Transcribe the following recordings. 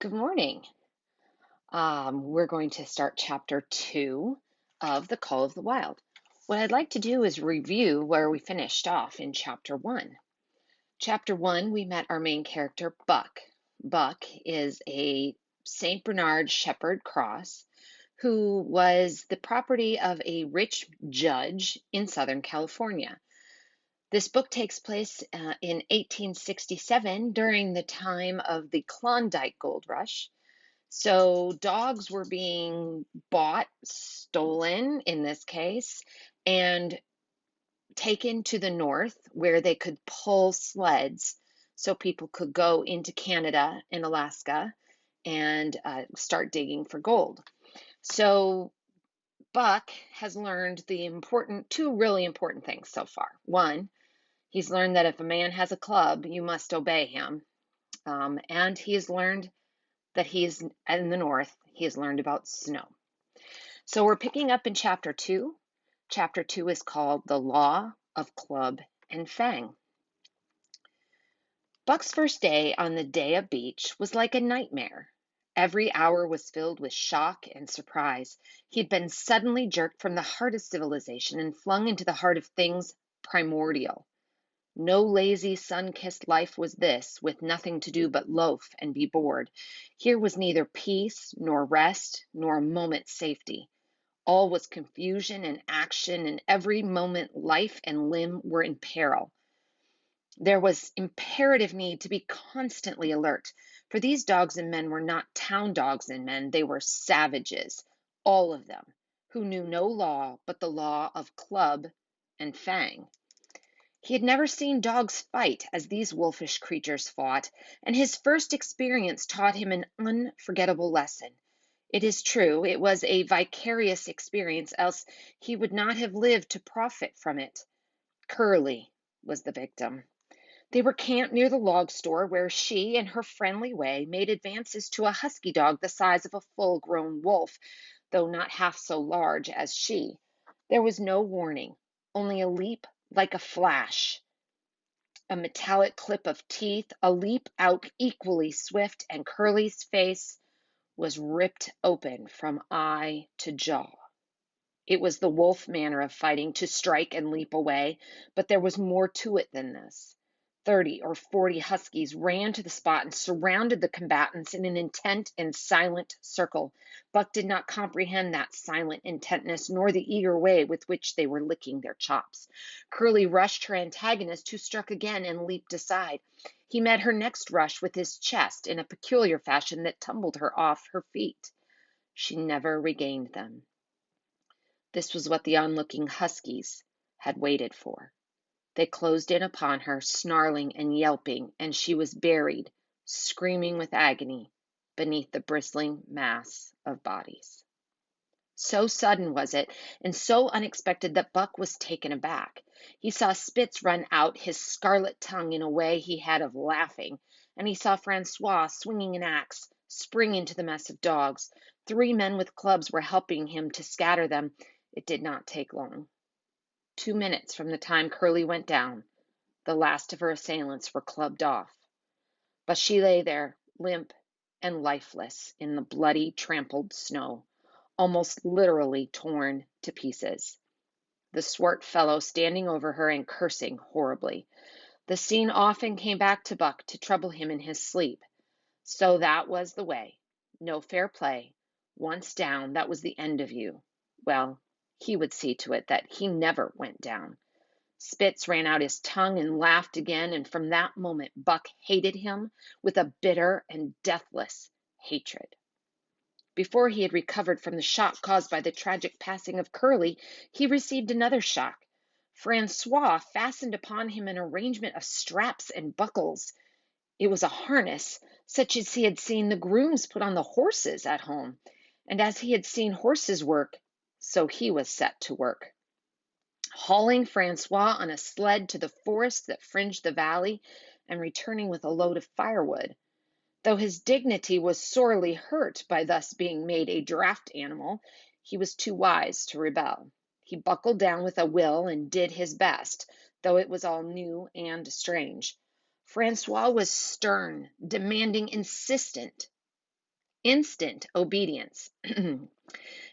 Good morning. We're going to start chapter 2 of The Call of the Wild. What I'd like to do is review where we finished off in chapter 1. Chapter 1, we met our main character, Buck. Buck is a St. Bernard Shepherd Cross who was the property of a rich judge in Southern California. This book takes place in 1867 during the time of the Klondike Gold Rush. So dogs were being bought, stolen in this case, and taken to the north where they could pull sleds so people could go into Canada and Alaska and start digging for gold. So Buck has learned two really important things so far. One, he's learned that if a man has a club, you must obey him. And he's learned that he's in the north, he has learned about snow. So we're picking up in chapter 2. Chapter 2 is called The Law of Club and Fang. Buck's first day on the Daya beach was like a nightmare. Every hour was filled with shock and surprise. He'd been suddenly jerked from the heart of civilization and flung into the heart of things primordial. No lazy, sun-kissed life was this, with nothing to do but loaf and be bored. Here was neither peace, nor rest, nor a moment's safety. All was confusion and action, and every moment life and limb were in peril. There was imperative need to be constantly alert, for these dogs and men were not town dogs and men, they were savages, all of them, who knew no law but the law of club and fang. He had never seen dogs fight as these wolfish creatures fought, and his first experience taught him an unforgettable lesson. It is true, it was a vicarious experience, else he would not have lived to profit from it. Curly was the victim. They were camped near the log store where she, in her friendly way, made advances to a husky dog the size of a full-grown wolf, though not half so large as she. There was no warning, only a leap like a flash, a metallic clip of teeth, a leap out equally swift, and Curly's face was ripped open from eye to jaw. It was the wolf manner of fighting, to strike and leap away, but there was more to it than this. 30 or 40 huskies ran to the spot and surrounded the combatants in an intent and silent circle. Buck did not comprehend that silent intentness, nor the eager way with which they were licking their chops. Curly rushed her antagonist, who struck again and leaped aside. He met her next rush with his chest in a peculiar fashion that tumbled her off her feet. She never regained them. This was what the onlooking huskies had waited for. They closed in upon her, snarling and yelping, and she was buried, screaming with agony, beneath the bristling mass of bodies. So sudden was it, and so unexpected, that Buck was taken aback. He saw Spitz run out his scarlet tongue in a way he had of laughing, and he saw Francois, swinging an axe, spring into the mess of dogs. 3 men with clubs were helping him to scatter them. It did not take long. 2 minutes from the time Curly went down, the last of her assailants were clubbed off. But she lay there, limp and lifeless, in the bloody, trampled snow, almost literally torn to pieces. The swart fellow standing over her and cursing horribly. The scene often came back to Buck to trouble him in his sleep. So that was the way. No fair play. Once down, that was the end of you. Well, he would see to it that he never went down. Spitz ran out his tongue and laughed again, and from that moment Buck hated him with a bitter and deathless hatred. Before he had recovered from the shock caused by the tragic passing of Curly, he received another shock. Francois fastened upon him an arrangement of straps and buckles. It was a harness, such as he had seen the grooms put on the horses at home, and as he had seen horses work, so he was set to work, hauling Francois on a sled to the forest that fringed the valley, and returning with a load of firewood. Though his dignity was sorely hurt by thus being made a draft animal, he was too wise to rebel. He buckled down with a will and did his best, though it was all new and strange. Francois was stern, demanding, insistent. instant obedience.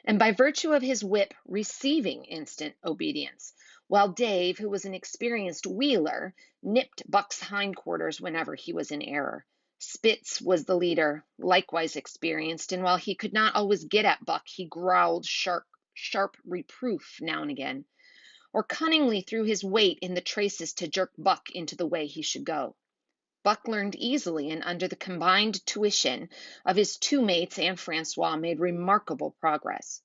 And by virtue of his whip, receiving instant obedience, while Dave, who was an experienced wheeler, nipped Buck's hindquarters whenever he was in error. Spitz was the leader, likewise experienced, and while he could not always get at Buck, he growled sharp reproof now and again, or cunningly threw his weight in the traces to jerk Buck into the way he should go. Buck learned easily, and under the combined tuition of his two mates and Francois, made remarkable progress.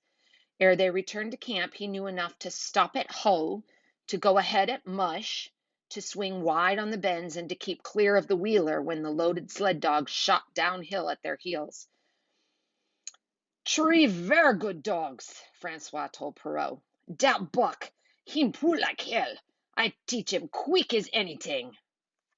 Ere they returned to camp, he knew enough to stop at Hoe, to go ahead at Mush, to swing wide on the bends, and to keep clear of the wheeler when the loaded sled dogs shot downhill at their heels. "Tree ver good dogs," Francois told Perrault. "Dat Buck, him pull like hell. I teach him quick as anything."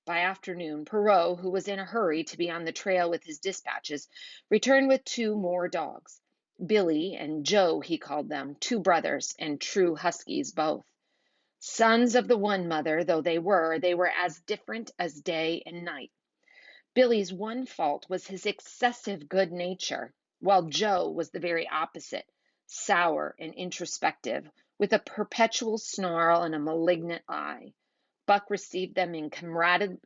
By afternoon, Perrault, who was in a hurry to be on the trail with his dispatches, returned with two more dogs. Billy and Joe, he called them, two brothers, and true huskies both. Sons of the one mother though they were as different as day and night. Billy's one fault was his excessive good nature, while Joe was the very opposite, sour and introspective, with a perpetual snarl and a malignant eye. Buck received them in comradely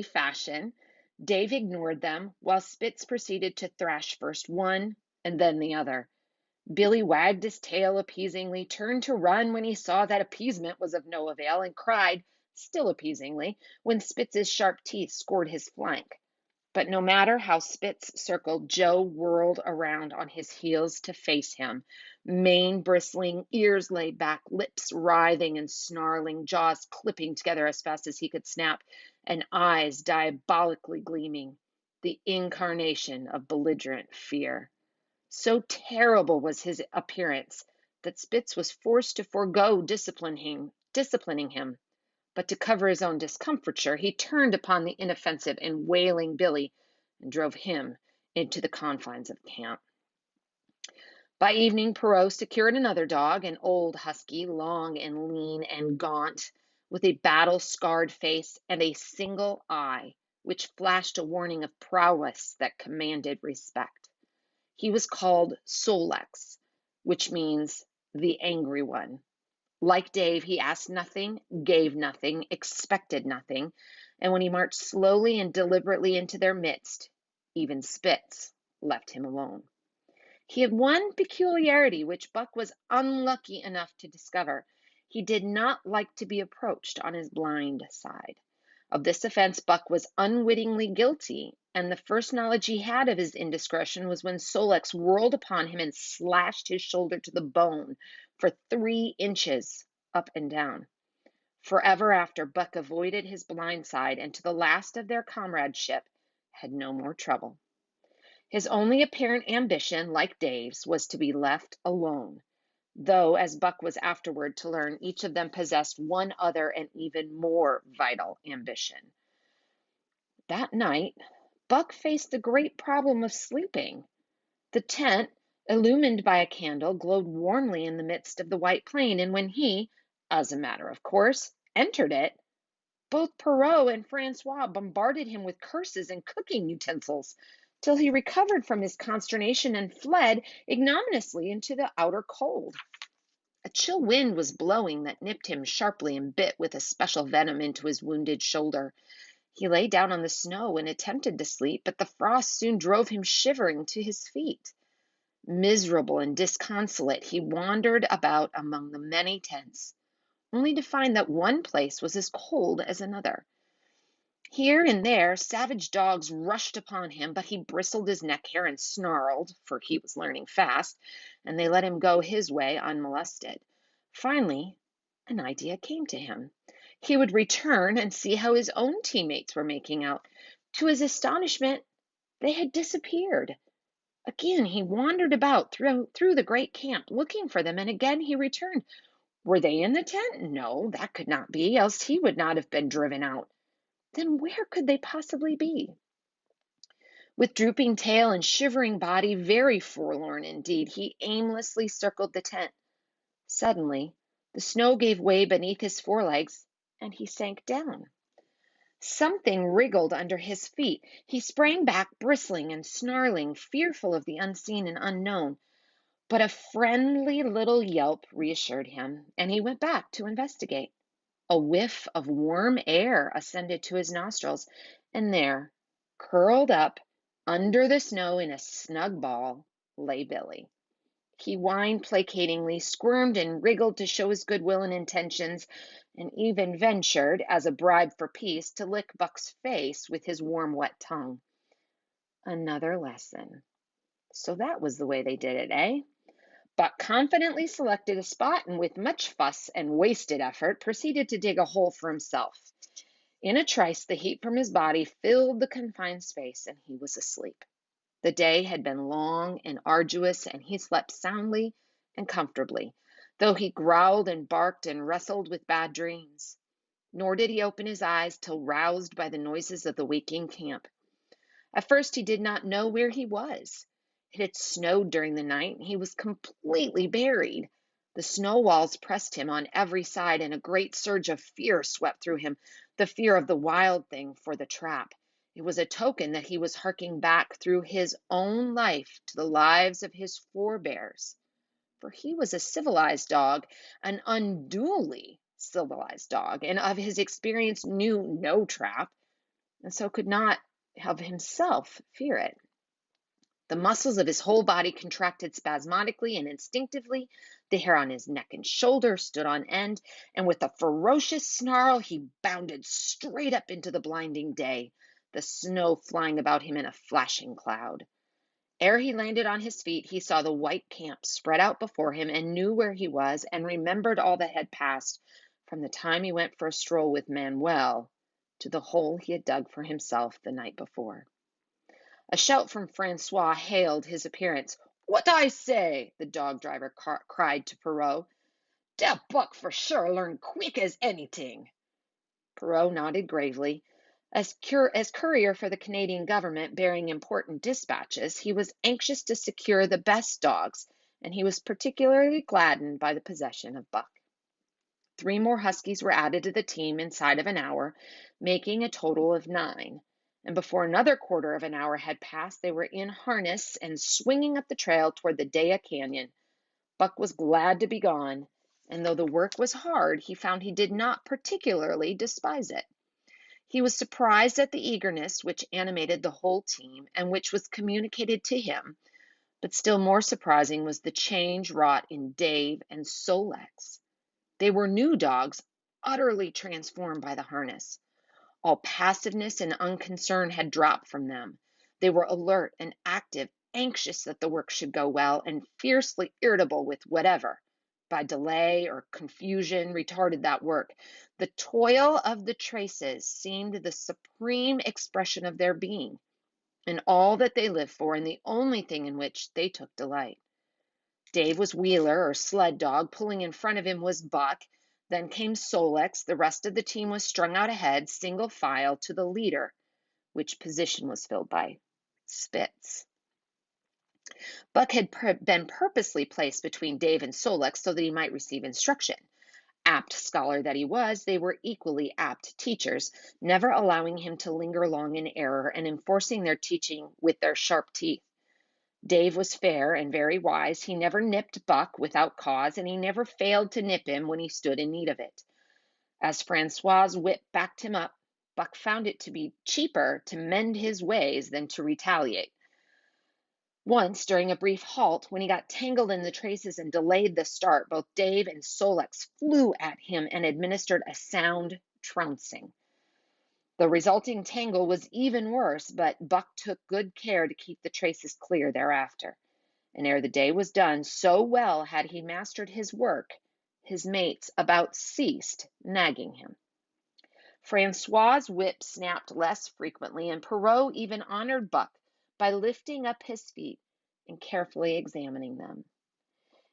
fashion. Dave ignored them, while Spitz proceeded to thrash first one and then the other. Billy wagged his tail appeasingly, turned to run when he saw that appeasement was of no avail, and cried, still appeasingly, when Spitz's sharp teeth scored his flank. But no matter how Spitz circled, Joe whirled around on his heels to face him, mane bristling, ears laid back, lips writhing and snarling, jaws clipping together as fast as he could snap, and eyes diabolically gleaming, the incarnation of belligerent fear. So terrible was his appearance that Spitz was forced to forego disciplining him. But to cover his own discomfiture, he turned upon the inoffensive and wailing Billy and drove him into the confines of camp. By evening, Perrault secured another dog, an old husky, long and lean and gaunt, with a battle-scarred face and a single eye, which flashed a warning of prowess that commanded respect. He was called Sol-leks, which means the angry one. Like Dave, he asked nothing, gave nothing, expected nothing, and when he marched slowly and deliberately into their midst, even Spitz left him alone. He had one peculiarity which Buck was unlucky enough to discover. He did not like to be approached on his blind side. Of this offense Buck was unwittingly guilty, and the first knowledge he had of his indiscretion was when Sol-leks whirled upon him and slashed his shoulder to the bone for 3 inches up and down. Forever after, Buck avoided his blind side, and to the last of their comradeship had no more trouble. His only apparent ambition, like Dave's, was to be left alone, though, as Buck was afterward to learn, each of them possessed one other and even more vital ambition. That night, Buck faced the great problem of sleeping. The tent, illumined by a candle, glowed warmly in the midst of the white plain, and when he, as a matter of course, entered it, both Perrault and Francois bombarded him with curses and cooking utensils, till he recovered from his consternation and fled ignominiously into the outer cold. A chill wind was blowing that nipped him sharply and bit with a special venom into his wounded shoulder. He lay down on the snow and attempted to sleep, but the frost soon drove him shivering to his feet. Miserable and disconsolate, he wandered about among the many tents, only to find that one place was as cold as another. Here and there savage dogs rushed upon him, but he bristled his neck hair and snarled, for he was learning fast, and they let him go his way unmolested. Finally, an idea came to him. He would return and see how his own teammates were making out. To his astonishment, they had disappeared. Again he wandered about through the great camp, looking for them, and again he returned. Were they in the tent? No, that could not be, else he would not have been driven out. Then where could they possibly be? With drooping tail and shivering body, very forlorn indeed, he aimlessly circled the tent. Suddenly, the snow gave way beneath his forelegs, and he sank down. Something wriggled under his feet. He sprang back, bristling and snarling, fearful of the unseen and unknown. But a friendly little yelp reassured him, and he went back to investigate. A whiff of warm air ascended to his nostrils, and there, curled up under the snow in a snug ball, lay Billy. He whined placatingly, squirmed and wriggled to show his goodwill and intentions, and even ventured, as a bribe for peace, to lick Buck's face with his warm, wet tongue. Another lesson. So that was the way they did it, eh? Buck confidently selected a spot and, with much fuss and wasted effort, proceeded to dig a hole for himself. In a trice, the heat from his body filled the confined space, and he was asleep. The day had been long and arduous, and he slept soundly and comfortably, though he growled and barked and wrestled with bad dreams. Nor did he open his eyes till roused by the noises of the waking camp. At first he did not know where he was. It had snowed during the night, and he was completely buried. The snow walls pressed him on every side, and a great surge of fear swept through him, the fear of the wild thing for the trap. It was a token that he was harking back through his own life to the lives of his forebears. For he was a civilized dog, an unduly civilized dog, and of his experience knew no trap, and so could not of himself fear it. The muscles of his whole body contracted spasmodically and instinctively. The hair on his neck and shoulder stood on end, and with a ferocious snarl, he bounded straight up into the blinding day, the snow flying about him in a flashing cloud. Ere he landed on his feet, he saw the white camp spread out before him, and knew where he was, and remembered all that had passed from the time he went for a stroll with Manuel to the hole he had dug for himself the night before. A shout from Francois hailed his appearance. "What I say?" the dog driver cried to Perrault. "Dat Buck for sure learn quick as anyting." Perrault nodded gravely. As courier for the Canadian government bearing important dispatches, he was anxious to secure the best dogs, and he was particularly gladdened by the possession of Buck. 3 more huskies were added to the team inside of an hour, making a total of 9. And before another quarter of an hour had passed, they were in harness and swinging up the trail toward the Daya Canyon. Buck was glad to be gone, and though the work was hard, he found he did not particularly despise it. He was surprised at the eagerness which animated the whole team and which was communicated to him, but still more surprising was the change wrought in Dave and Sol-leks. They were new dogs, utterly transformed by the harness. All passiveness and unconcern had dropped from them. They were alert and active, anxious that the work should go well, and fiercely irritable with whatever, by delay or confusion, retarded that work. The toil of the traces seemed the supreme expression of their being, and all that they lived for, and the only thing in which they took delight. Dave was wheeler or sled dog. Pulling in front of him was Buck. Then came Sol-leks. The rest of the team was strung out ahead, single file to the leader, which position was filled by Spitz. Buck had been purposely placed between Dave and Sol-leks so that he might receive instruction. Apt scholar that he was, they were equally apt teachers, never allowing him to linger long in error and enforcing their teaching with their sharp teeth. Dave was fair and very wise. He never nipped Buck without cause, and he never failed to nip him when he stood in need of it. As Francois's whip backed him up, Buck found it to be cheaper to mend his ways than to retaliate. Once, during a brief halt, when he got tangled in the traces and delayed the start, both Dave and Sol-leks flew at him and administered a sound trouncing. The resulting tangle was even worse, but Buck took good care to keep the traces clear thereafter. And ere the day was done, so well had he mastered his work, his mates about ceased nagging him. Francois's whip snapped less frequently, and Perrault even honored Buck by lifting up his feet and carefully examining them.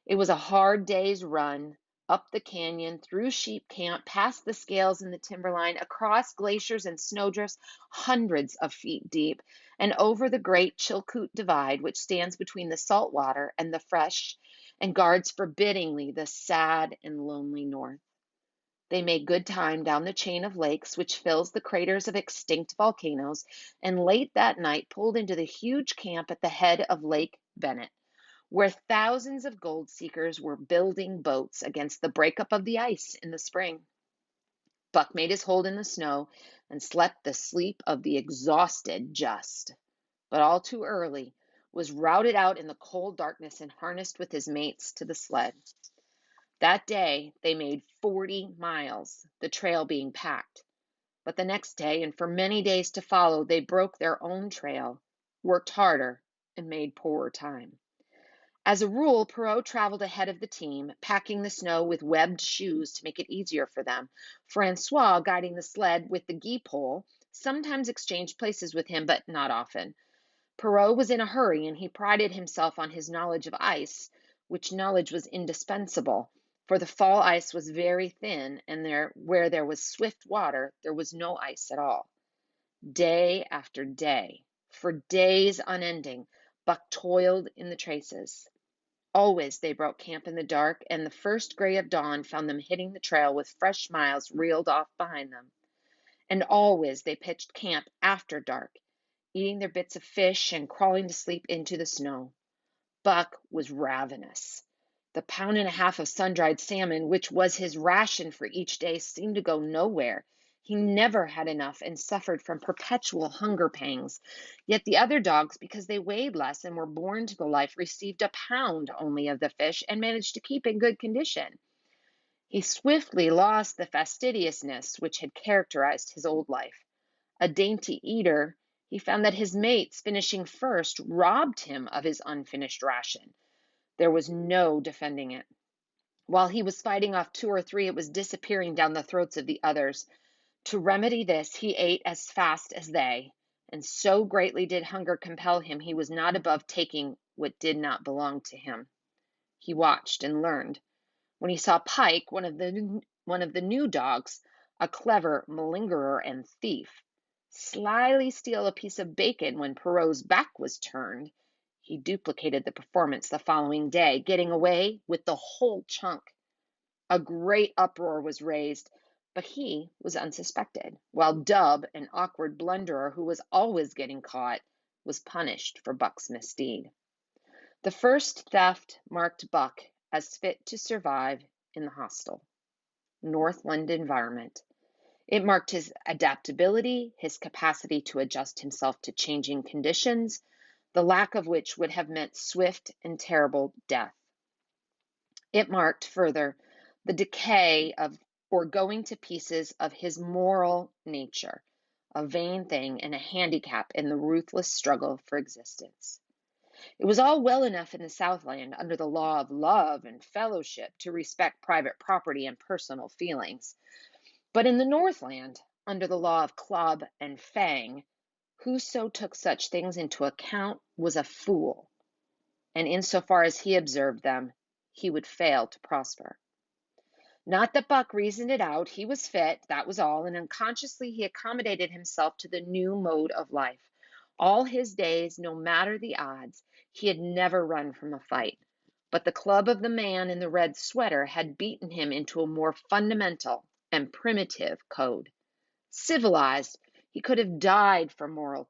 It was a hard day's run, up the canyon, through sheep camp, past the scales in the timberline, across glaciers and snowdrifts hundreds of feet deep, and over the great Chilkoot Divide, which stands between the salt water and the fresh, and guards forbiddingly the sad and lonely north. They made good time down the chain of lakes which fills the craters of extinct volcanoes, and late that night pulled into the huge camp at the head of Lake Bennett, where thousands of gold seekers were building boats against the breakup of the ice in the spring. Buck made his hold in the snow and slept the sleep of the exhausted just, but all too early was routed out in the cold darkness and harnessed with his mates to the sled. That day they made 40 miles, the trail being packed. But the next day and for many days to follow, they broke their own trail, worked harder, and made poorer time. As a rule, Perrault traveled ahead of the team, packing the snow with webbed shoes to make it easier for them. Francois, guiding the sled with the gee pole, sometimes exchanged places with him, but not often. Perrault was in a hurry, and he prided himself on his knowledge of ice, which knowledge was indispensable, for the fall ice was very thin, and where there was swift water, there was no ice at all. Day after day, for days unending, Buck toiled in the traces. Always they broke camp in the dark, and the first gray of dawn found them hitting the trail with fresh miles reeled off behind them. And always they pitched camp after dark, eating their bits of fish and crawling to sleep into the snow. Buck was ravenous. The pound and a half of sun-dried salmon, which was his ration for each day, seemed to go nowhere. He never had enough and suffered from perpetual hunger pangs. Yet the other dogs, because they weighed less and were born to the life, received a pound only of the fish and managed to keep in good condition. He swiftly lost the fastidiousness which had characterized his old life. A dainty eater, he found that his mates, finishing first, robbed him of his unfinished ration. There was no defending it. While he was fighting off two or three, it was disappearing down the throats of the others. To remedy this, he ate as fast as they, and so greatly did hunger compel him, he was not above taking what did not belong to him. He watched and learned. When he saw Pike, one of the new dogs, a clever malingerer and thief, slyly steal a piece of bacon when Perrault's back was turned, he duplicated the performance the following day, getting away with the whole chunk. A great uproar was raised, but he was unsuspected, while Dub, an awkward blunderer who was always getting caught, was punished for Buck's misdeed. The first theft marked Buck as fit to survive in the hostile Northland environment. It marked his adaptability, his capacity to adjust himself to changing conditions, the lack of which would have meant swift and terrible death. It marked, further, the decay of or going to pieces of his moral nature, a vain thing and a handicap in the ruthless struggle for existence. It was all well enough in the Southland, under the law of love and fellowship, to respect private property and personal feelings. But in the Northland, under the law of club and fang, whoso took such things into account was a fool, and insofar as he observed them, he would fail to prosper. Not that Buck reasoned it out. He was fit, that was all, and unconsciously he accommodated himself to the new mode of life. All his days, no matter the odds, he had never run from a fight. But the club of the man in the red sweater had beaten him into a more fundamental and primitive code. Civilized, he could have died for moral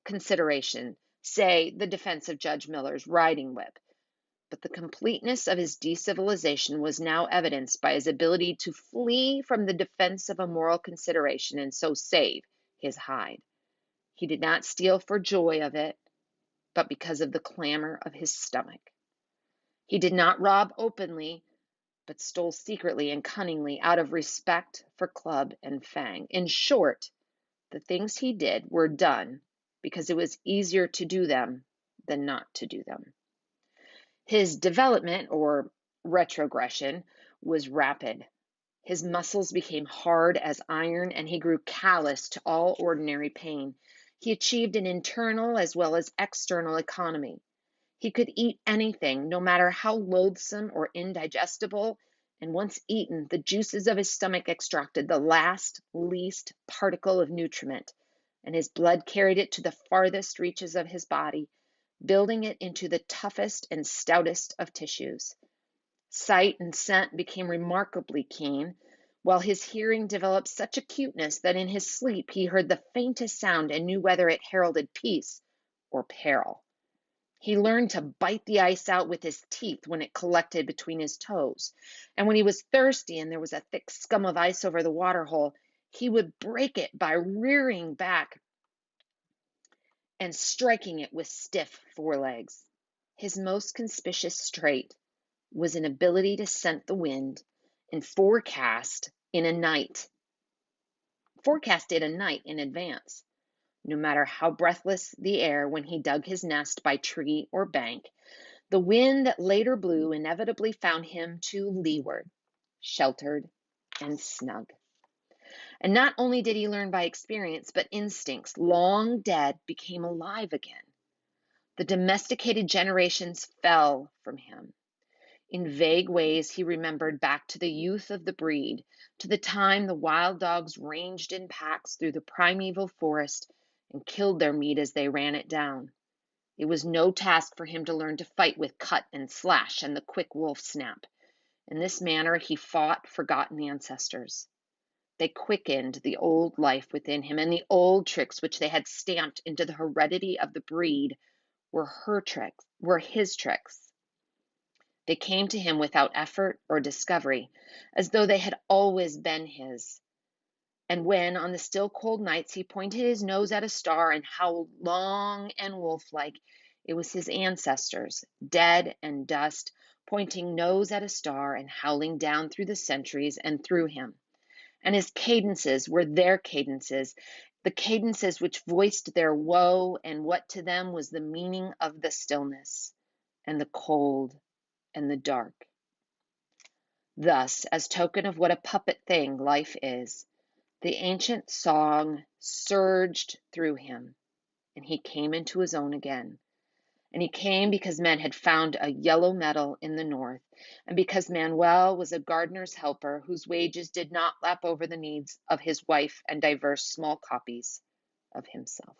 consideration, say the defense of Judge Miller's riding whip. But the completeness of his decivilization was now evidenced by his ability to flee from the defense of a moral consideration and so save his hide. He did not steal for joy of it, but because of the clamor of his stomach. He did not rob openly, but stole secretly and cunningly out of respect for club and fang. In short, the things he did were done because it was easier to do them than not to do them. His development, or retrogression, was rapid. His muscles became hard as iron, and he grew callous to all ordinary pain. He achieved an internal as well as external economy. He could eat anything, no matter how loathsome or indigestible, and once eaten, the juices of his stomach extracted the last, least particle of nutriment, and his blood carried it to the farthest reaches of his body, building it into the toughest and stoutest of tissues. Sight and scent became remarkably keen, while his hearing developed such acuteness that in his sleep he heard the faintest sound and knew whether it heralded peace or peril. He learned to bite the ice out with his teeth when it collected between his toes, and when he was thirsty and there was a thick scum of ice over the water hole, he would break it by rearing back and striking it with stiff forelegs. His most conspicuous trait was an ability to scent the wind and forecast it a night in advance. No matter how breathless the air when he dug his nest by tree or bank, the wind that later blew inevitably found him to leeward, sheltered and snug. And not only did he learn by experience, but instincts long dead became alive again. The domesticated generations fell from him. In vague ways, he remembered back to the youth of the breed, to the time the wild dogs ranged in packs through the primeval forest and killed their meat as they ran it down. It was no task for him to learn to fight with cut and slash and the quick wolf snap. In this manner, he fought forgotten ancestors. They quickened the old life within him, and the old tricks which they had stamped into the heredity of the breed were his tricks. They came to him without effort or discovery, as though they had always been his. And when, on the still cold nights, he pointed his nose at a star and howled long and wolf-like, it was his ancestors, dead and dust, pointing nose at a star and howling down through the centuries and through him. And his cadences were their cadences, the cadences which voiced their woe and what to them was the meaning of the stillness and the cold and the dark. Thus, as token of what a puppet thing life is, the ancient song surged through him, and he came into his own again. And he came because men had found a yellow metal in the north, and because Manuel was a gardener's helper whose wages did not lap over the needs of his wife and diverse small copies of himself.